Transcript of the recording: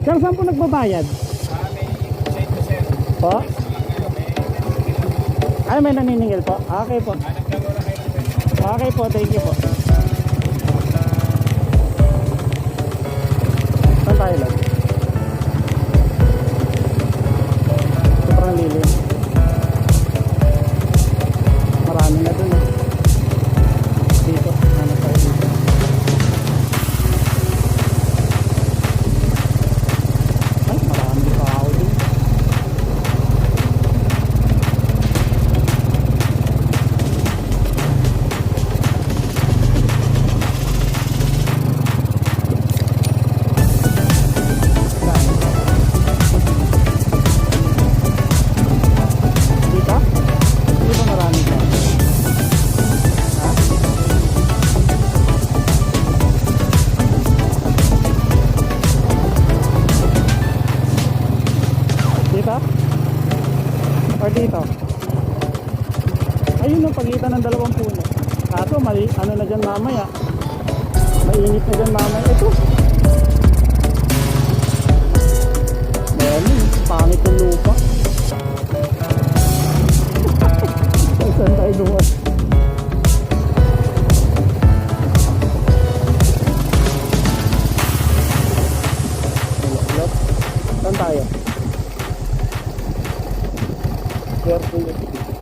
Sir, saan po nagbabayad? Po? Ay, may naniningil po. Okay po. Okay po, thank you po. Saan tayo lang? Sobrang lilim. Marami na dun eh. Dito, ano tayo dito? Ay, marami pa ako dun. Dito? Hindi ba marami pa? Ha? Dito? Or dito? Ayun ang pagitan ng dalawang puno. Kaso may ano na dyan mamaya. Mainit na dyan mamaya. Ito.